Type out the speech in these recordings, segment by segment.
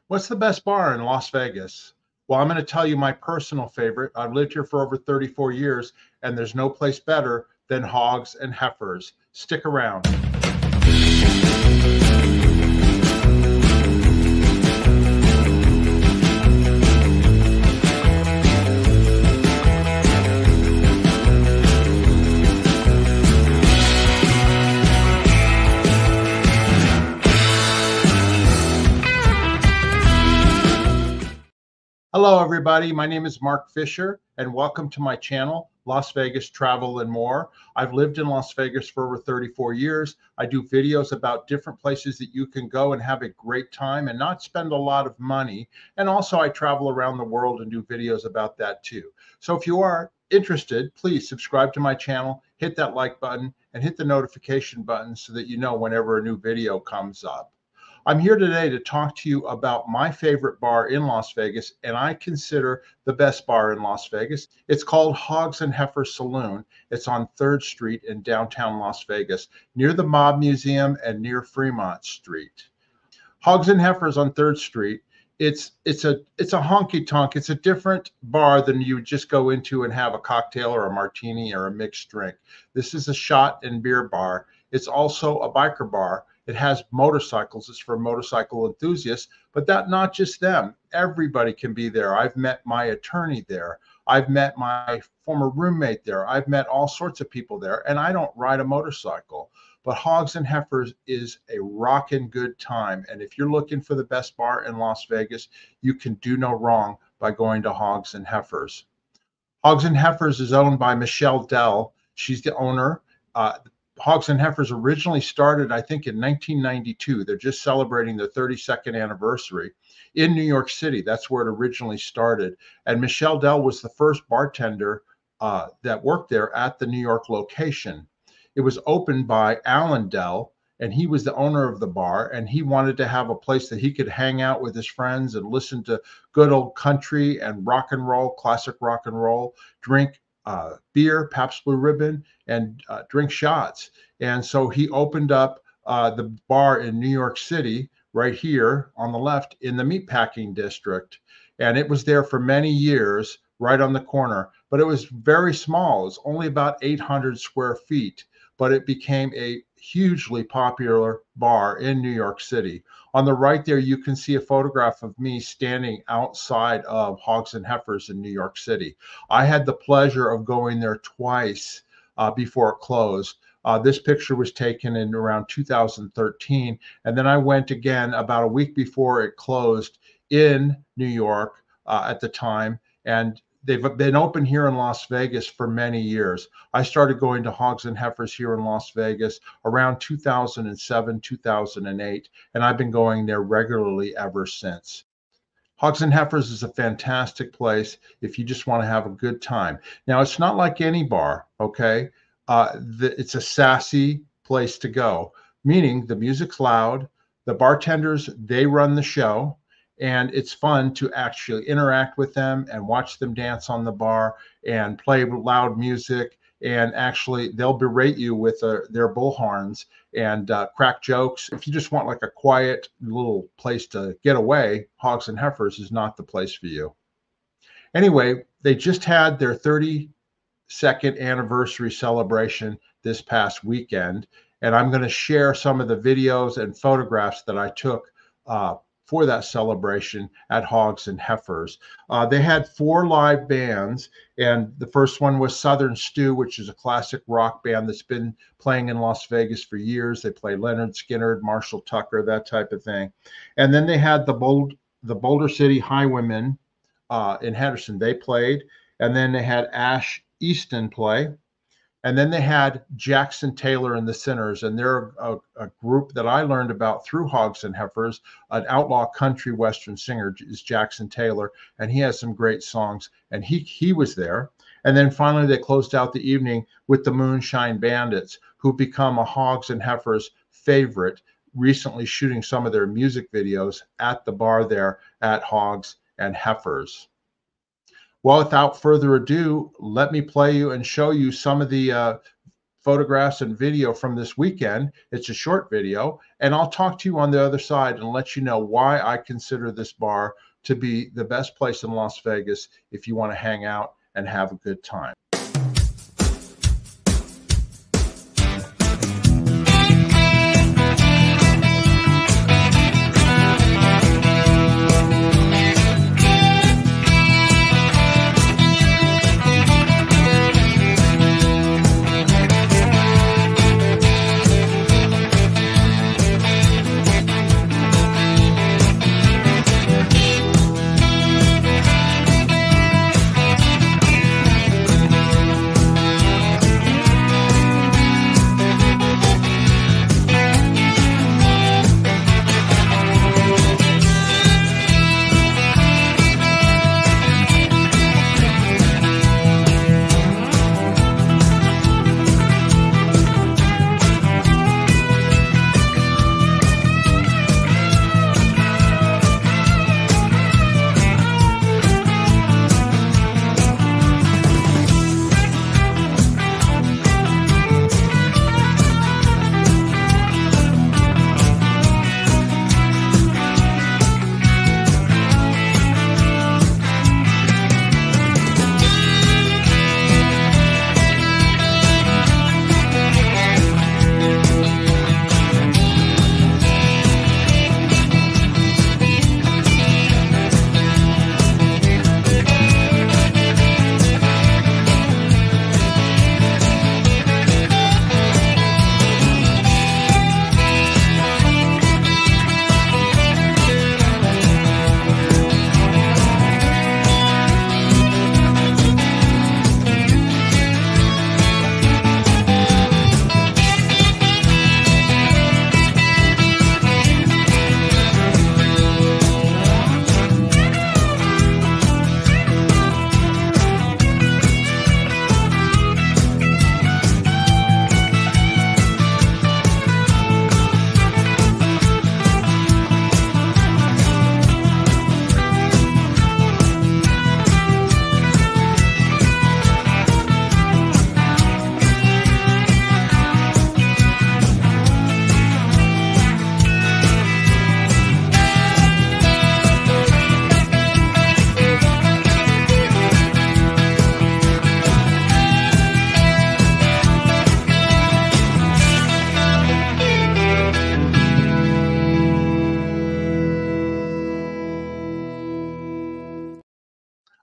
What's the best bar in Las Vegas? Well, I'm going to tell you my personal favorite. I've lived here for over 34 years, and there's no place better than Hogs and Heifers. Stick around. Hello, everybody. My name is Mark Fisher, and welcome to my channel, Las Vegas Travel and More. I've lived in Las Vegas for over 34 years. I do videos about different places that you can go and have a great time and not spend a lot of money. And also, I travel around the world and do videos about that too. So if you are interested, please subscribe to my channel, hit that like button, and hit the notification button so that you know whenever a new video comes up. I'm here today to talk to you about my favorite bar in Las Vegas, and I consider the best bar in Las Vegas. It's called Hogs Heifers Saloon. It's on 3rd Street in downtown Las Vegas, near the Mob Museum and near Fremont Street. Hogs Heifers on 3rd Street. It's a honky tonk. It's a different bar than you would just go into and have a cocktail or a martini or a mixed drink. This is a shot and beer bar. It's also a biker bar. It has motorcycles. It's for motorcycle enthusiasts, but not just them. Everybody can be there. I've met my attorney there. I've met my former roommate there. I've met all sorts of people there, and I don't ride a motorcycle. But Hogs and Heifers is a rockin' good time. And if you're looking for the best bar in Las Vegas, you can do no wrong by going to Hogs and Heifers. Hogs and Heifers is owned by Michelle Dell. She's the owner. Hogs and Heifers originally started, I think, in 1992. They're just celebrating their 32nd anniversary in New York City. That's where it originally started. And Michelle Dell was the first bartender that worked there at the New York location. It was opened by Alan Dell, and he was the owner of the bar, and he wanted to have a place that he could hang out with his friends and listen to good old country and rock and roll, classic rock and roll, drink beer, Pabst Blue Ribbon, and drink shots. And so he opened up the bar in New York City, right here on the left in the meatpacking district. And it was there for many years, right on the corner. But it was very small. It was only about 800 square feet. But it became a hugely popular bar in New York City. On the right there, you can see a photograph of me standing outside of Hogs and Heifers in New York City. I had the pleasure of going there twice before it closed. This picture was taken in around 2013. And then I went again about a week before it closed in New York at the time. And they've been open here in Las Vegas for many years. I started going to Hogs and Heifers here in Las Vegas around 2007, 2008, and I've been going there regularly ever since. Hogs and Heifers is a fantastic place if you just want to have a good time. Now, it's not like any bar, okay? It's a sassy place to go, meaning the music's loud, the bartenders, they run the show, and it's fun to actually interact with them and watch them dance on the bar and play loud music. And actually, they'll berate you with their bullhorns and crack jokes. If you just want like a quiet little place to get away, Hogs and Heifers is not the place for you. Anyway, they just had their 32nd anniversary celebration this past weekend. And I'm going to share some of the videos and photographs that I took for that celebration at Hogs and Heifers. They had 4 live bands, and the first one was Southern Stew, which is a classic rock band that's been playing in Las Vegas for years. They play Leonard Skinner, Marshall Tucker, that type of thing. And then they had the Boulder City Highwaymen in Henderson. They played, and then they had Ash Easton play. And then they had Jackson Taylor and the Sinners, and they're a group that I learned about through Hogs and Heifers. An outlaw country western singer is Jackson Taylor, and he has some great songs, and he was there. And then finally, they closed out the evening with the Moonshine Bandits, who become a Hogs and Heifers favorite, recently shooting some of their music videos at the bar there at Hogs and Heifers. Well, without further ado, let me play you and show you some of the photographs and video from this weekend. It's a short video, and I'll talk to you on the other side and let you know why I consider this bar to be the best place in Las Vegas if you want to hang out and have a good time.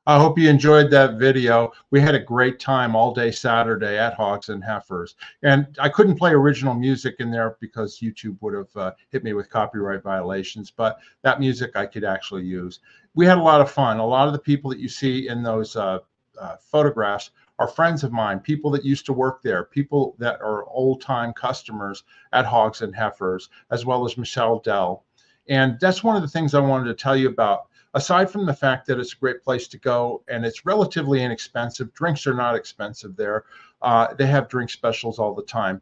I hope you enjoyed that video. We had a great time all day Saturday at Hogs and Heifers. And I couldn't play original music in there because YouTube would have hit me with copyright violations, but that music I could actually use. We had a lot of fun. A lot of the people that you see in those photographs are friends of mine, people that used to work there, people that are old-time customers at Hogs and Heifers, as well as Michelle Dell. And that's one of the things I wanted to tell you about. Aside from the fact that it's a great place to go and it's relatively inexpensive, drinks are not expensive there. They have drink specials all the time.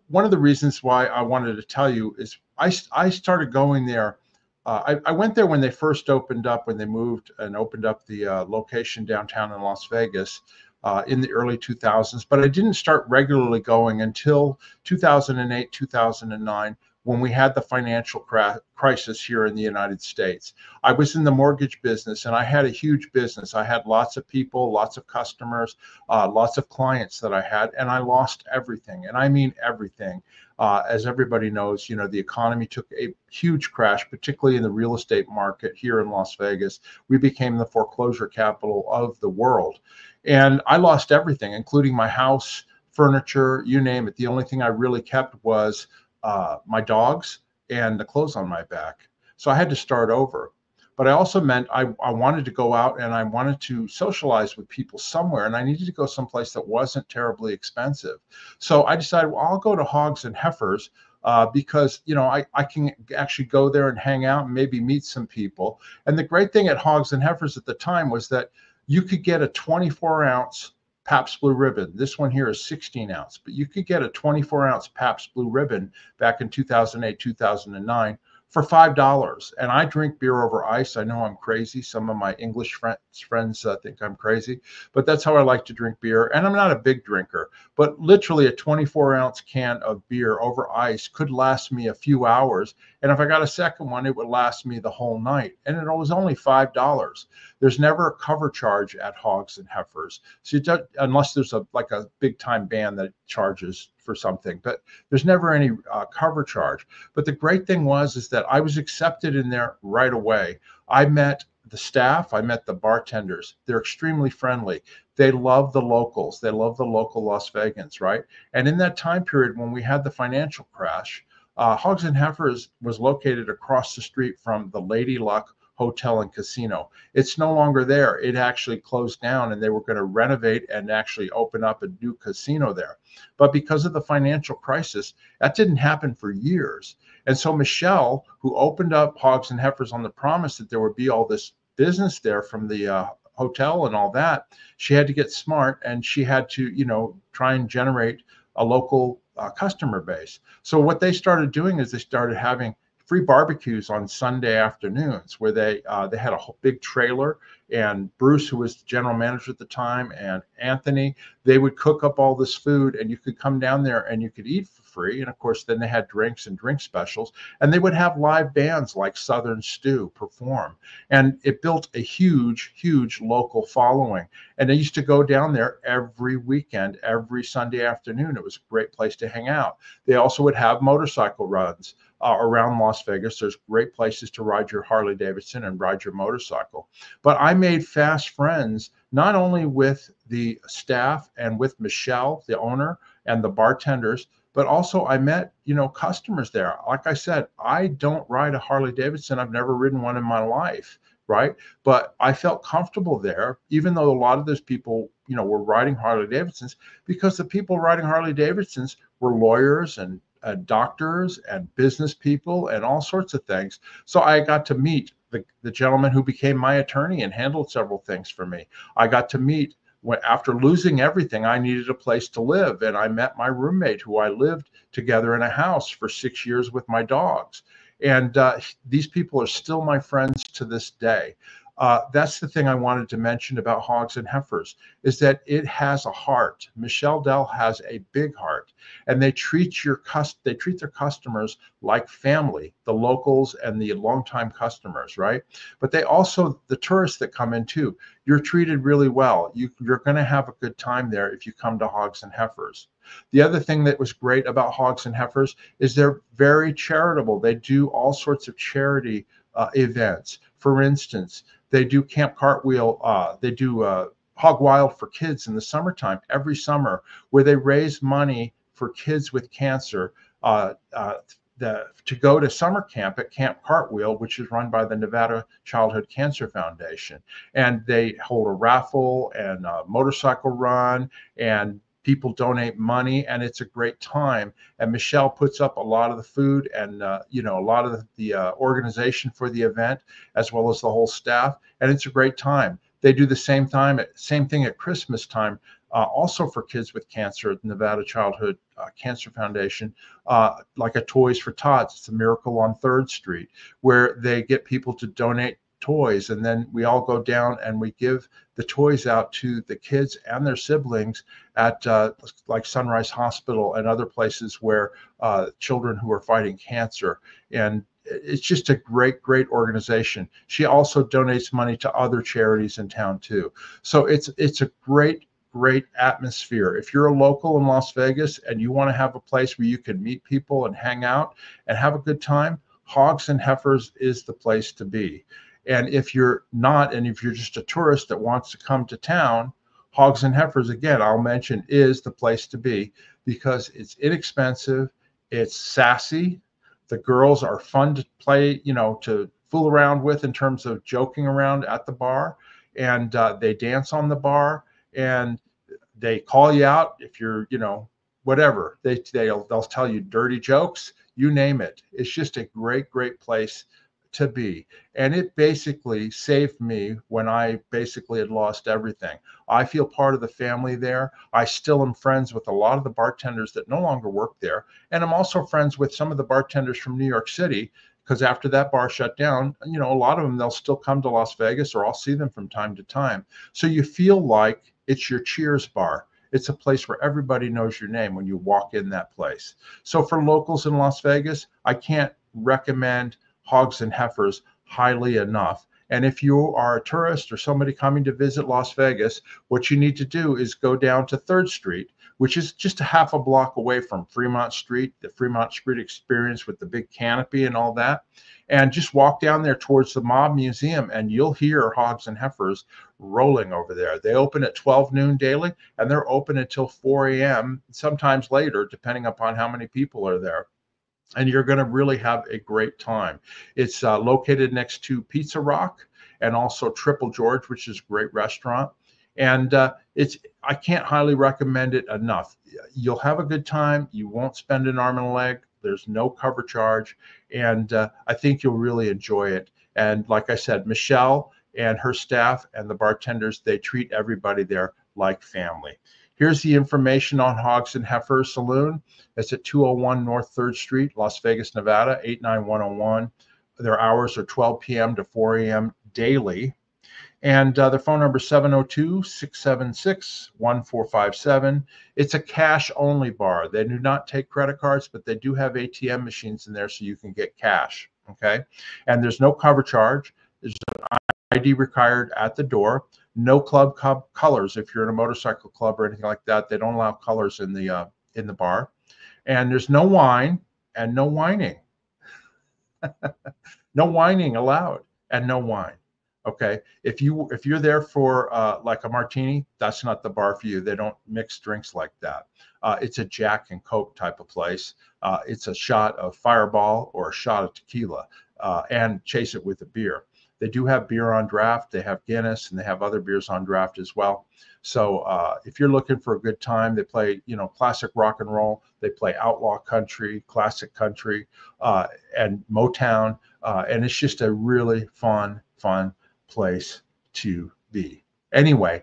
One of the reasons why I wanted to tell you is I started going there. I went there when they first opened up, when they moved and opened up the location downtown in Las Vegas in the early 2000s, but I didn't start regularly going until 2008, 2009, when we had the financial crisis here in the United States. I was in the mortgage business and I had a huge business. I had lots of people, lots of customers, lots of clients that I had, and I lost everything. And I mean everything. As everybody knows, you know, the economy took a huge crash, particularly in the real estate market here in Las Vegas. We became the foreclosure capital of the world. And I lost everything, including my house, furniture, you name it. The only thing I really kept was my dogs and the clothes on my back. So I had to start over. But I also meant I wanted to go out and I wanted to socialize with people somewhere, and I needed to go someplace that wasn't terribly expensive. So I decided, well, I'll go to Hogs and Heifers because, you know, I can actually go there and hang out and maybe meet some people. And the great thing at Hogs and Heifers at the time was that you could get a 24-ounce Pabst Blue Ribbon. This one here is 16 ounce, but you could get a 24-ounce Pabst Blue Ribbon back in 2008, 2009 for $5. And I drink beer over ice. I know I'm crazy. Some of my English friends think I'm crazy, but that's how I like to drink beer. And I'm not a big drinker, but literally a 24-ounce can of beer over ice could last me a few hours. And if I got a second one, it would last me the whole night. And it was only $5. There's never a cover charge at Hogs and Heifers. So unless there's a big time band that charges for something, but there's never any cover charge. But the great thing is that I was accepted in there right away. I met the staff, I met the bartenders. They're extremely friendly. They love the locals. They love the local Las Vegans, right? And in that time period when we had the financial crash, Hogs and Heifers was located across the street from the Lady Luck Hotel and Casino. It's no longer there. It actually closed down, and they were going to renovate and actually open up a new casino there. But because of the financial crisis, that didn't happen for years. And so Michelle, who opened up Hogs and Heifers on the promise that there would be all this business there from the hotel and all that, she had to get smart, and she had to, try and generate a local customer base. So what they started doing is they started having free barbecues on Sunday afternoons, where they had a whole big trailer, and Bruce, who was the general manager at the time, and Anthony, they would cook up all this food, and you could come down there and you could eat for free. And of course, then they had drinks and drink specials, and they would have live bands like Southern Stew perform. And it built a huge, huge local following. And they used to go down there every weekend, every Sunday afternoon. It was a great place to hang out. They also would have motorcycle runs around Las Vegas. There's great places to ride your Harley Davidson and ride your motorcycle. But I made fast friends, not only with the staff and with Michelle, the owner, and the bartenders, but also I met, customers there. Like I said, I don't ride a Harley Davidson. I've never ridden one in my life, right? But I felt comfortable there, even though a lot of those people, were riding Harley Davidsons, because the people riding Harley Davidsons were lawyers and doctors and business people and all sorts of things. So I got to meet the gentleman who became my attorney and handled several things for me. I got to meet, after losing everything, I needed a place to live. And I met my roommate, who I lived together in a house for 6 years with my dogs. And these people are still my friends to this day. That's the thing I wanted to mention about Hogs and Heifers, is that it has a heart. Michelle Dell has a big heart, and they treat their customers like family, the locals and the longtime customers, right? But they also, the tourists that come in too, you're treated really well. You're going to have a good time there if you come to Hogs and Heifers. The other thing that was great about Hogs and Heifers is they're very charitable. They do all sorts of charity events. For instance, they do Camp Cartwheel. They do Hog Wild for kids in the summertime, every summer, where they raise money for kids with cancer to go to summer camp at Camp Cartwheel, which is run by the Nevada Childhood Cancer Foundation. And they hold a raffle and a motorcycle run, and people donate money, and it's a great time. And Michelle puts up a lot of the food and a lot of the organization for the event, as well as the whole staff, and it's a great time. They do the same thing at Christmas time, also for kids with cancer at the Nevada Childhood Cancer Foundation, like a Toys for Tots. It's a Miracle on 3rd Street, where they get people to donate toys, and then we all go down and we give the toys out to the kids and their siblings at like Sunrise Hospital and other places where children who are fighting cancer. And it's just a great organization. She also donates money to other charities in town too. So it's a great atmosphere. If you're a local in Las Vegas and you want to have a place where you can meet people and hang out and have a good time, Hogs and Heifers is the place to be. And if you're not, and if you're just a tourist that wants to come to town, Hogs and Heifers, again, I'll mention, is the place to be, because it's inexpensive, it's sassy, the girls are fun to play, to fool around with in terms of joking around at the bar, and they dance on the bar, and they call you out if you're, whatever. They'll tell you dirty jokes, you name it. It's just a great place to be. And it basically saved me when I basically had lost everything. I feel part of the family there. I still am friends with a lot of the bartenders that no longer work there. And I'm also friends with some of the bartenders from New York City, because after that bar shut down, you know, a lot of them, they'll still come to Las Vegas, or I'll see them from time to time. So you feel like it's your Cheers bar. It's a place where everybody knows your name when you walk in that place. So for locals in Las Vegas, I can't recommend Hogs and Heifers highly enough. And if you are a tourist or somebody coming to visit Las Vegas, what you need to do is go down to 3rd Street, which is just a half a block away from Fremont Street, the Fremont Street Experience with the big canopy and all that. And just walk down there towards the Mob Museum, and you'll hear Hogs and Heifers rolling over there. They open at 12 noon daily, and they're open until 4 a.m., sometimes later, depending upon how many people are there. And you're going to really have a great time. It's located next to Pizza Rock and also Triple George, which is a great restaurant. And I can't highly recommend it enough. You'll have a good time. You won't spend an arm and a leg. There's no cover charge. And I think you'll really enjoy it. And like I said, Michelle and her staff and the bartenders, they treat everybody there like family. Here's the information on Hogs and Heifers Saloon. It's at 201 North 3rd Street, Las Vegas, Nevada, 89101. Their hours are 12 p.m. to 4 a.m. daily. And their phone number is 702-676-1457. It's a cash-only bar. They do not take credit cards, but they do have ATM machines in there so you can get cash, okay? And there's no cover charge. There's an ID required at the door. No club colors. If you're in a motorcycle club or anything like that, they don't allow colors in the bar. And there's no wine and no whining. No whining allowed, and no wine. Okay, if you're there for like a martini, that's not the bar for you. They don't mix drinks like that. It's a Jack and Coke type of place. It's a shot of Fireball or a shot of tequila, and chase it with a beer. They do have beer on draft. They have Guinness, and they have other beers on draft as well. So if you're looking for a good time, they play, you know, classic rock and roll. They play outlaw country, classic country, and Motown. And it's just a really fun place to be. Anyway,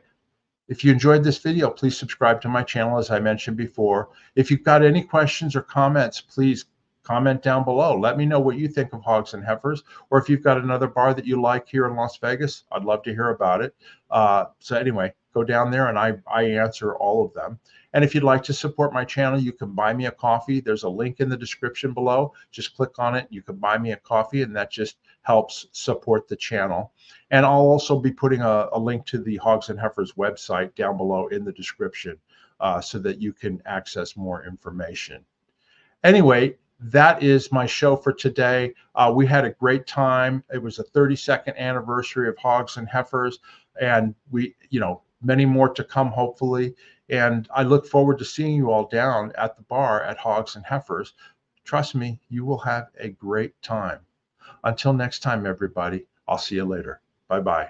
if you enjoyed this video, please subscribe to my channel, as I mentioned before. If you've got any questions or comments, please comment down below. Let me know what you think of Hogs and Heifers, or if you've got another bar that you like here in Las Vegas, I'd love to hear about it. So anyway, go down there and I answer all of them. And if you'd like to support my channel, you can buy me a coffee. There's a link in the description below. Just click on it. You can buy me a coffee, and that just helps support the channel. And I'll also be putting a link to the Hogs and Heifers website down below in the description so that you can access more information. Anyway, that is my show for today. We had a great time. It was a 32nd anniversary of Hogs and Heifers, and we, you know, many more to come, hopefully. And I look forward to seeing you all down at the bar at Hogs and Heifers. Trust me, you will have a great time. Until next time, everybody, I'll see you later. Bye-bye.